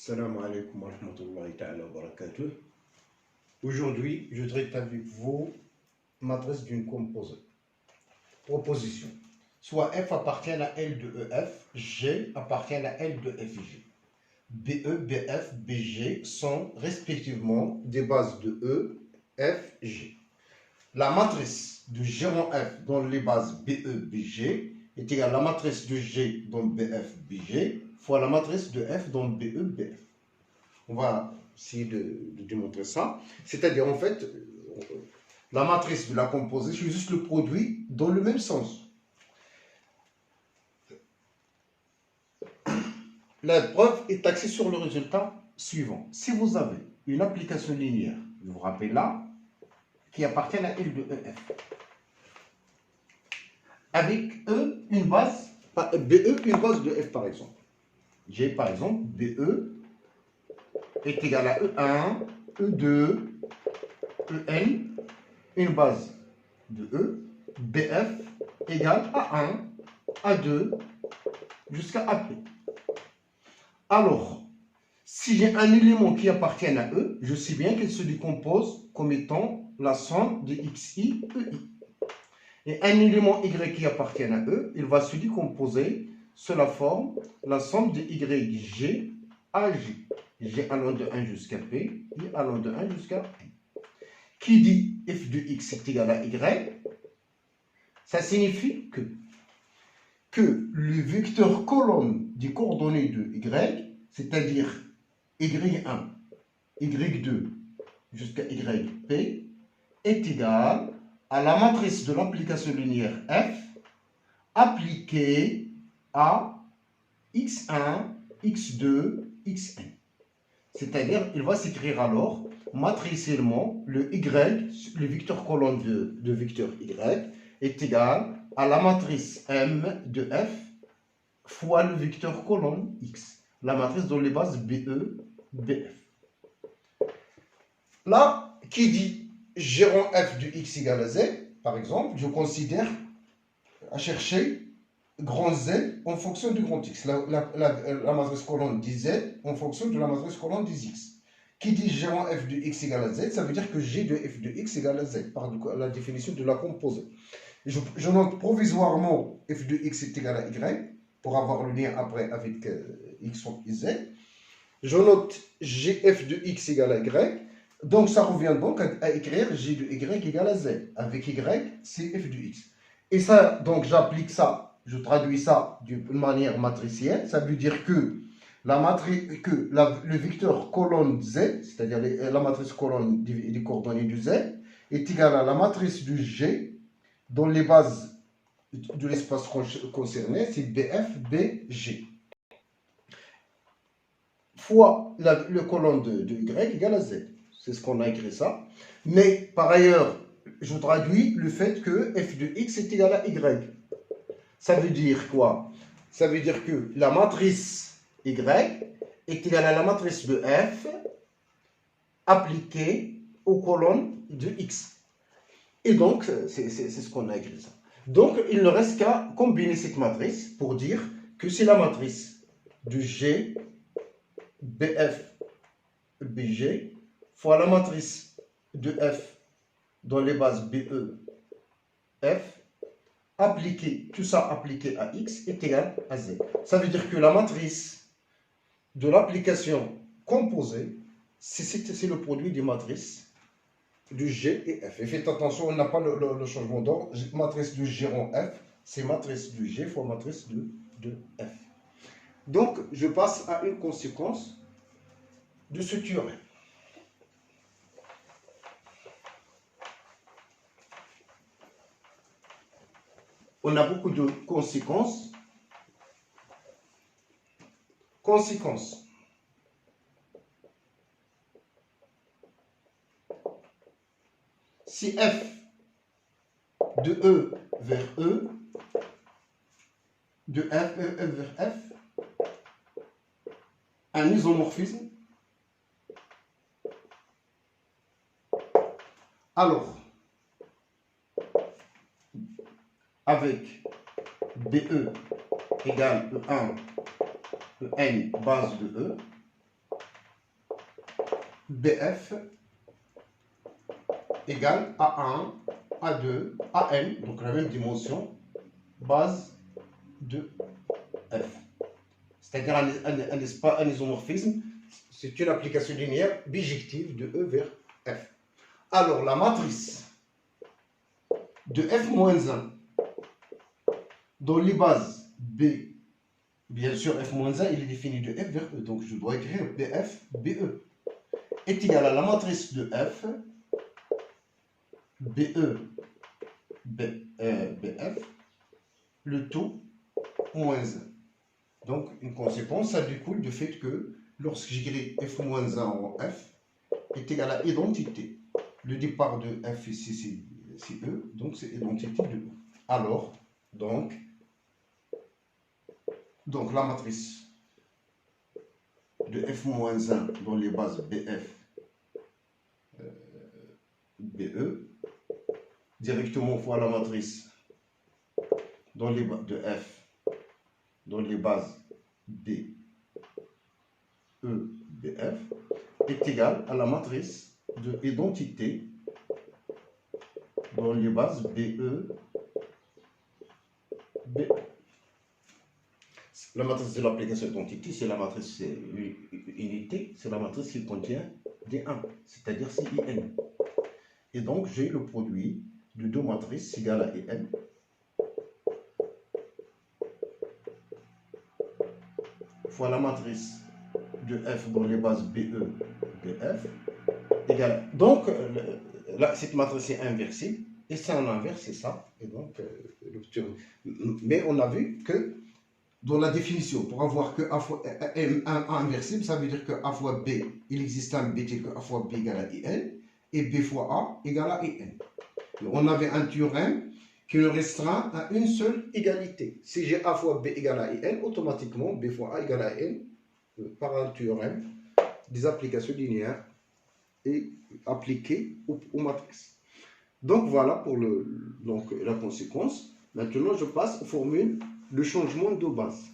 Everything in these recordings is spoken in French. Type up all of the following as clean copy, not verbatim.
Salam alaikum wa rahmatullahi ta'ala wa barakatuh. Aujourd'hui, je traite avec vous matrice d'une composée. Proposition. Soit F appartient à L de EF, G appartient à L de FG. BE, BF, BG sont respectivement des bases de E, F, G. La matrice de G en F dans les bases BE, BG est égale à la matrice de G dans BF, BG fois la matrice de F dans BE, BF. On va essayer de démontrer ça. C'est-à-dire, en fait, la matrice de la composée, c'est juste le produit dans le même sens. La preuve est axée sur le résultat suivant. Si vous avez une application linéaire, vous vous rappelez là, qui appartient à L de EF, avec E, une base, BE, une base de F par exemple. J'ai par exemple BE est égal à E1, E2, En, une base de E, BF égale A1, A2, jusqu'à AP. Alors, si j'ai un élément qui appartient à E, je sais bien qu'il se décompose comme étant la somme de XI, EI. Et un élément Y qui appartient à E, il va se décomposer sous la forme la somme de YG, AG. G allant de 1 jusqu'à P, I allant de 1 jusqu'à N. Qui dit f de x est égal à y, ça signifie que le vecteur colonne des coordonnées de y, c'est-à-dire y1, y2 jusqu'à yp, est égal à la matrice de l'application linéaire f appliquée à x1, x2, xn. C'est-à-dire, il va s'écrire alors matriciellement le y, le vecteur colonne de vecteur y, est égal à la matrice M de f fois le vecteur colonne x, la matrice dans les bases BE, BF. Là, qui dit G rond f de x égale à z, par exemple, je considère à chercher grand Z en fonction du grand X. La matrice colonne dit Z en fonction de la matrice colonne des X. Qui dit G en f de x égale à Z, ça veut dire que G de f de x égale à Z, par la définition de la composée. Je note provisoirement f de x est égal à Y, pour avoir le lien après avec x et Z. Je note gf de x égale à Y, donc ça revient donc à écrire G de Y égale à Z. Avec Y, c'est f de x. Et ça, donc j'applique ça. Je traduis ça d'une manière matricielle, ça veut dire que, le vecteur colonne Z, c'est-à-dire la matrice colonne des coordonnées de Z, est égal à la matrice de G dans les bases de l'espace concerné, c'est BF, BG, fois le colonne de Y égale à Z. C'est ce qu'on a écrit ça. Mais par ailleurs, je traduis le fait que f de x est égal à Y. Ça veut dire quoi? Ça veut dire que la matrice Y est égale à la matrice de F appliquée aux colonnes de X. Et donc, c'est ce qu'on a écrit ça. Donc, il ne reste qu'à combiner cette matrice pour dire que c'est la matrice de G, BF, BG, fois la matrice de F dans les bases BE, F, tout ça appliqué à x est égal à z. Ça veut dire que la matrice de l'application composée, c'est le produit des matrices de G et F. Et faites attention, on n'a pas le changement d'ordre. Matrice de G en F, c'est matrice de G fois matrice de F. Donc, je passe à une conséquence de ce théorème. On a beaucoup de conséquences. Conséquences. Si f de E vers E, de F, E vers F, un isomorphisme, alors, avec BE égale E1, En base de E, BF égale A1, A2, AN, donc la même dimension, base de F. C'est-à-dire un isomorphisme, c'est une application linéaire bijective de E vers F. Alors, la matrice de F-1 dont les bases B, bien sûr F-1, il est défini de F vers E, donc je dois écrire BF, BE, est égal à la matrice de F, BE, BF, le tout moins 1. Donc, une conséquence, ça découle du fait que lorsque j'écris F-1 en F est égal à identité. Le départ de F ici, c'est E, donc c'est identité de E. Alors, donc la matrice de F-1 dans les bases BF, BE, directement fois la matrice dans les de F dans les bases B, E, BF est égale à la matrice de identité dans les bases BE, B. La matrice de l'application identité, c'est la matrice unité, c'est la matrice qui contient des 1, c'est-à-dire c'est IN. Et donc j'ai le produit de deux matrices égal à IN. Fois la matrice de F dans les bases BE, BF, égale. Donc, cette matrice est inversible, et c'est en inverse, c'est ça. Et donc, mais on a vu que dans la définition, pour avoir que A fois A inversible, ça veut dire que A fois B, il existe un B tel que A fois B égale à IN, et B fois A égale à IN. On avait un théorème qui nous restreint à une seule égalité. Si j'ai A fois B égale à IN, automatiquement B fois A égale à IN, par un théorème des applications linéaires et appliquées aux matrices. Donc voilà pour la conséquence. Maintenant, je passe aux formules de changement de base.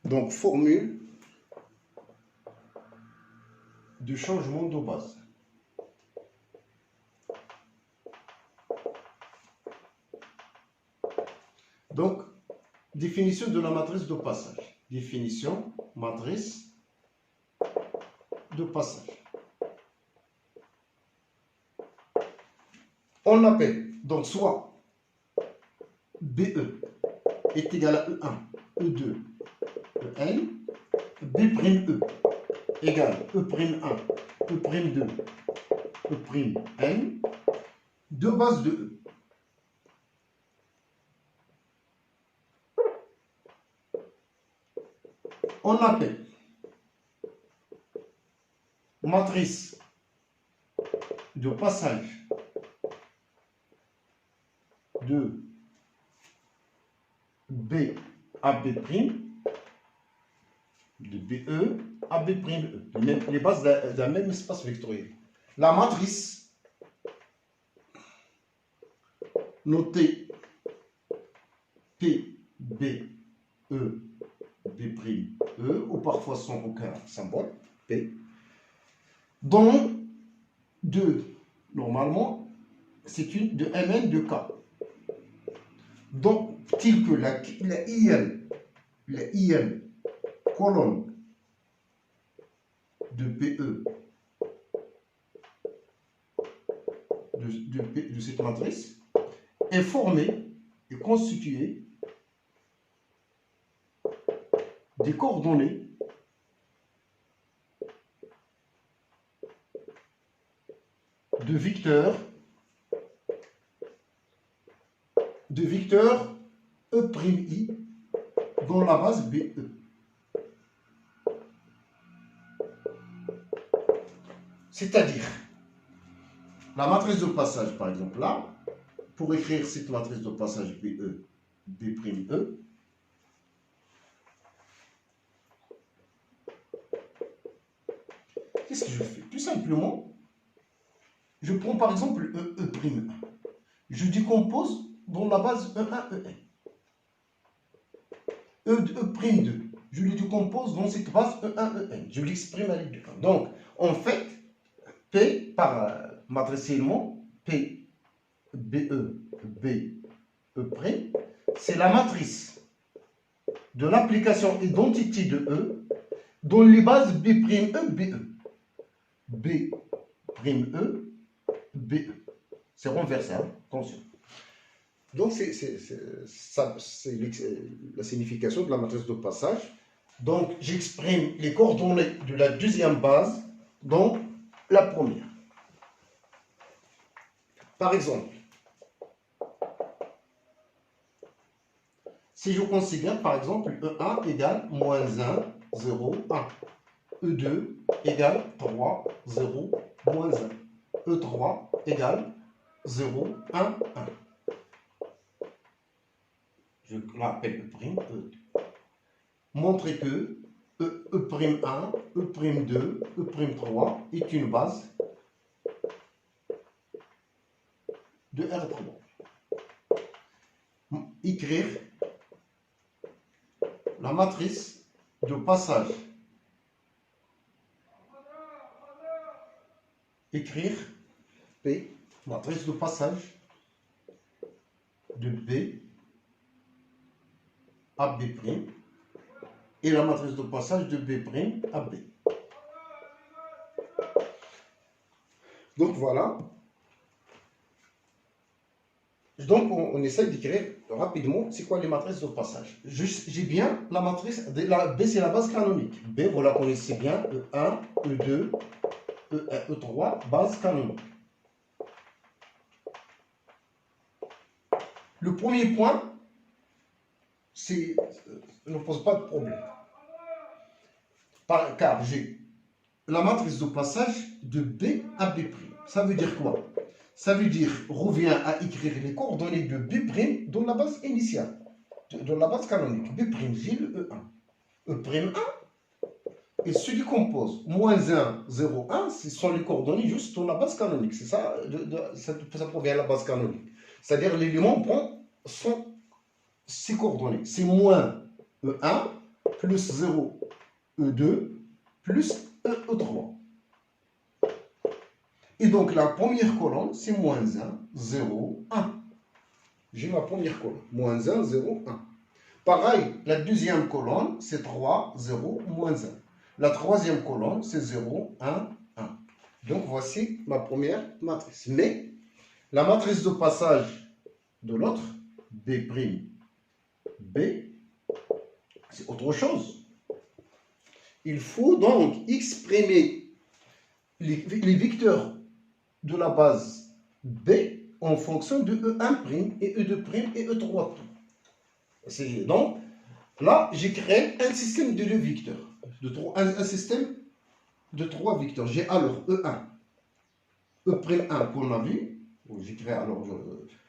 Donc, formule de changement de base. Donc, définition de la matrice de passage. Définition, matrice de passage. On appelle, donc soit BE est égal à E1, E2, EN, B'E égale E'1, E'2, E'N, deux bases de E. On appelle matrice de passage de B à B', de BE à B'E, les bases d'un même espace vectoriel. La matrice notée P, B, E, B', E, ou parfois sans aucun symbole, P, dont normalement, c'est une de Mn de K. Donc, tel que la IN colonne de PE de cette matrice est formée et constituée des coordonnées de vecteurs E'(I) dans la base BE. C'est-à-dire, la matrice de passage, par exemple, là, pour écrire cette matrice de passage BE, B'E, qu'est-ce que je fais? Tout simplement, je prends par exemple E'1. Je décompose dans la base E1, EN. E'2. Je le décompose dans cette base E1, En. Je l'exprime à l'aide de 1. Donc, en fait, P par matrice élément, P, BE, BE', c'est la matrice de l'application identity de E dans les bases B'E, BE. B'E, BE. C'est renversé, hein? Attention. Donc, c'est la signification de la matrice de passage. Donc, j'exprime les coordonnées de la deuxième base dans la première. Par exemple, si je considère par exemple E1 égale moins 1, 0, 1. E2 égale 3, 0, moins 1. E3 égale 0, 1, 1. Je l'appelle E', E2. Montrer que E'1, E'2, E'3 est une base de R3. Écrire la matrice de passage. Écrire P, matrice de passage de B à B', et la matrice de passage de B' à B. Donc voilà. Donc on essaye d'écrire rapidement c'est quoi les matrices de passage. J'ai bien la matrice, B c'est la base canonique. B vous la connaissez bien, E1, E2, E3, base canonique. Le premier point, ne pose pas de problème. Car j'ai la matrice de passage de B à B'. Ça veut dire quoi? Ça veut dire, revient à écrire les coordonnées de B' dans la base initiale, dans la base canonique. B', j'ai le E1. E'1, il se décompose. Moins 1, 0, 1, ce sont les coordonnées juste dans la base canonique. C'est ça, ça provient de la base canonique. C'est-à-dire, l'élément prend ses coordonnées. C'est moins E1 plus 0, E2 plus E3. Et donc, la première colonne, c'est moins 1, 0, 1. J'ai ma première colonne. Moins 1, 0, 1. Pareil, la deuxième colonne, c'est 3, 0, moins 1. La troisième colonne, c'est 0, 1, 1. Donc, voici ma première matrice. Mais, la matrice de passage de l'autre, B', B, c'est autre chose. Il faut donc exprimer les vecteurs de la base B en fonction de E1' et E2' et E3'. Donc, là, j'ai créé un système de deux vecteurs. Un système de trois vecteurs. J'ai alors E1, E'1 qu'on a vu. J'ai créé, alors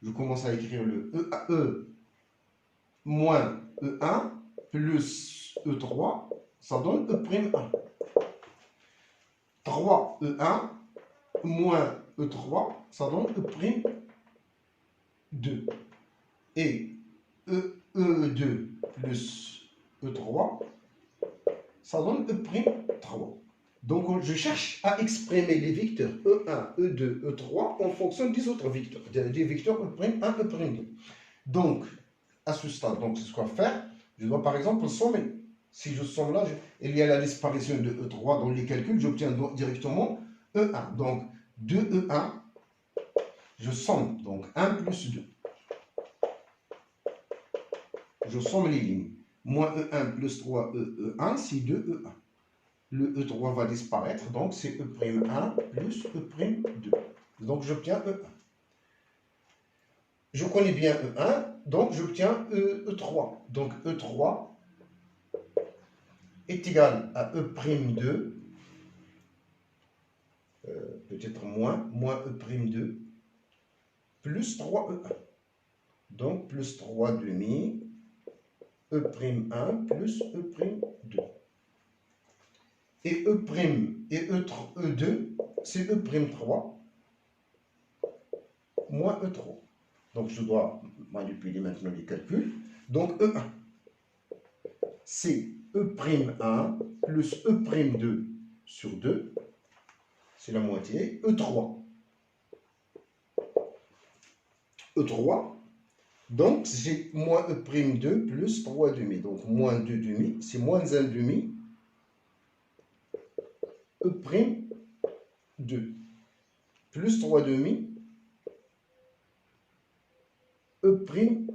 je commence à écrire le E moins E1 plus E3, ça donne E'1. 3 E1 moins E3, ça donne E'2. Et E2 plus E3, ça donne E'3. Donc, je cherche à exprimer les vecteurs E1, E2, E3 en fonction des autres vecteurs, des vecteurs E'1, E'2. Donc, à ce stade, c'est ce qu'on va faire. Je dois par exemple sommer. Si je somme là, il y a la disparition de E3 dans les calculs, j'obtiens directement E1. Donc, 2E1, je somme. Donc, 1 plus 2. Je somme les lignes. Moins E1 plus 3 E1, c'est 2E1. Le E3 va disparaître, donc c'est E'1 plus E'2. Donc, j'obtiens E1. Je connais bien E1, donc j'obtiens E3. Donc, E3 est égal à E'2, peut-être moins E'2, plus 3E1. Donc, plus 3 demi, E'1 plus E'2. Et E'2, c'est E'3 moins E3. Donc, je dois manipuler maintenant les calculs. Donc, E1. c'est E'1 plus E'2 sur 2, c'est la moitié, E3. E3, donc j'ai moins E'2 plus 3 demi, donc moins 2 demi, c'est moins 1 demi, E'2 plus 3 demi, E'1.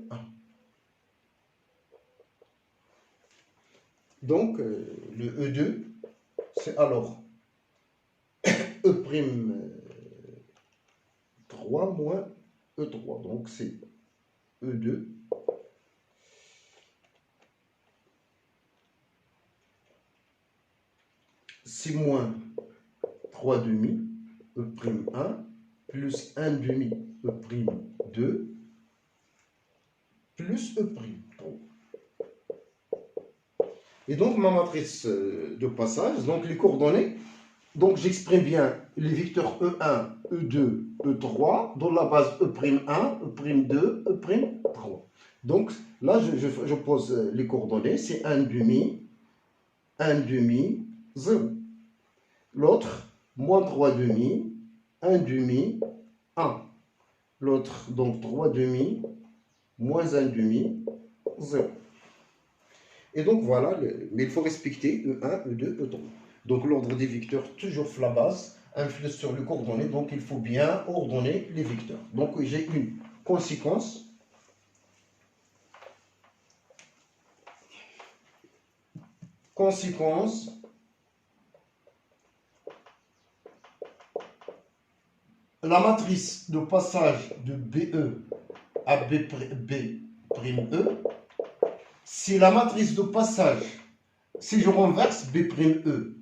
Donc, le E2, c'est alors E'3 moins E3. Donc, c'est E2 c'est moins 3 demi E'1 plus 1 demi E'2 plus E'3. Et donc, ma matrice de passage, donc les coordonnées, donc j'exprime bien les vecteurs E1, E2, E3 dans la base E'1, E'2, E'3. Donc là, je pose les coordonnées, c'est 1 demi, 0. L'autre, moins 3 demi, 1 demi, 1. L'autre, donc 3 demi, moins 1 demi, 0. Et donc voilà, mais il faut respecter E1, E2, E3. Donc l'ordre des vecteurs, toujours la base, influe sur les coordonnées, donc il faut bien ordonner les vecteurs. Donc j'ai une conséquence. Conséquence. La matrice de passage de BE à B'E, c'est la matrice de passage, si je renverse B'E,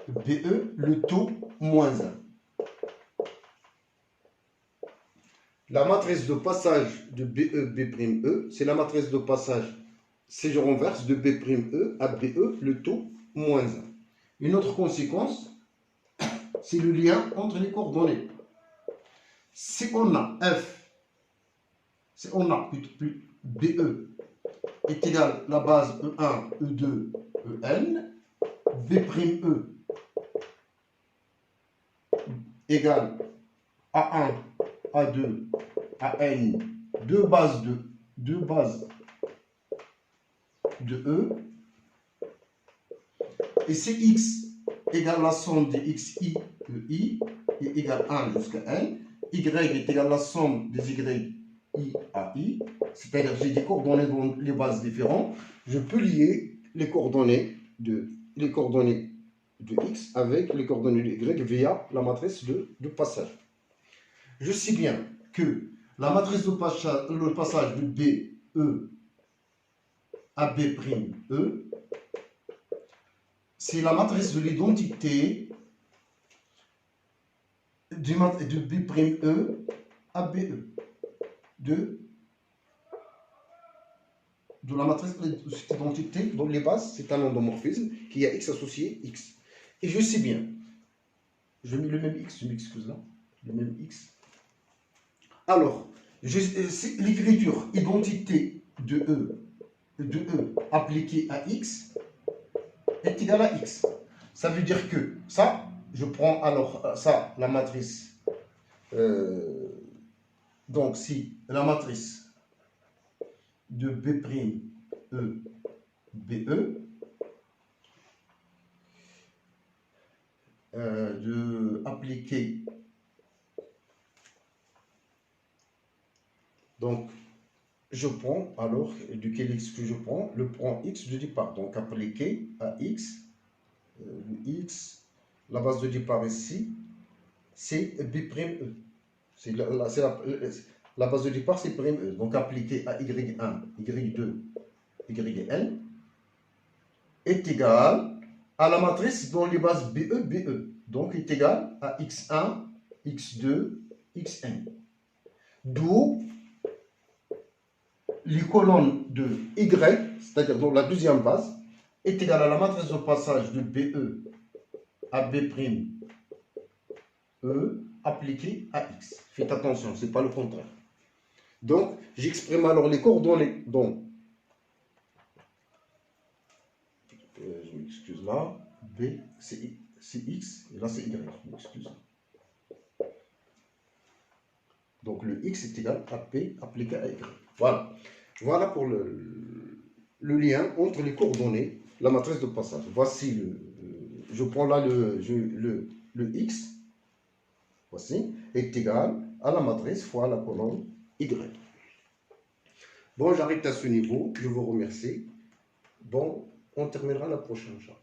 BE, le taux moins 1. La matrice de passage de BE, B'E, c'est la matrice de passage, si je renverse de B'E à BE, le taux moins 1. Une autre conséquence, c'est le lien entre les coordonnées. Si on a F, si on a BE est égal à la base E1, E2, En, B'E égale A1, A2, AN, deux bases de E, et si X égale la somme des XI, EI, est égale 1 jusqu'à N, Y est égal à la somme des Y, I à I, c'est-à-dire j'ai des coordonnées dans les bases différentes, je peux lier les coordonnées de X avec les coordonnées de Y via la matrice de passage. Je sais bien que la matrice de passage de BE à B'E, c'est la matrice de l'identité de B'E à BE. De la matrice de cette identité, dont les bases, c'est un endomorphisme qui a X associé X. Et je sais bien, je mets le même X, je m'excuse là, le même X. Alors, l'écriture identité de E appliquée à X est égale à X. Ça veut dire que ça, je prends alors ça, la matrice. Donc, si la matrice de B'E, BE, de appliquer, donc je prends alors, de quel X que je prends? Le prends X de départ, donc appliqué à X, X, la base de départ ici, c'est B'E. C'est la base de départ, c'est B'E. Donc appliqué à Y1, Y2, Yn est égal à la matrice dont les bases BE, BE. Donc est égal à X1, X2, Xn. D'où les colonnes de Y, c'est-à-dire dans la deuxième base, est égale à la matrice de passage de BE à B'E appliquée à X. Faites attention, ce n'est pas le contraire. Donc, j'exprime alors les coordonnées dont Là, B, c'est X, et là, c'est Y. Excusez-moi. Donc, le X est égal à P appliqué à Y. Voilà. Voilà pour le lien entre les coordonnées, la matrice de passage. Voici je prends là le X, voici, est égal à la matrice fois la colonne Y. Bon, j'arrête à ce niveau. Je vous remercie. Bon, on terminera la prochaine fois.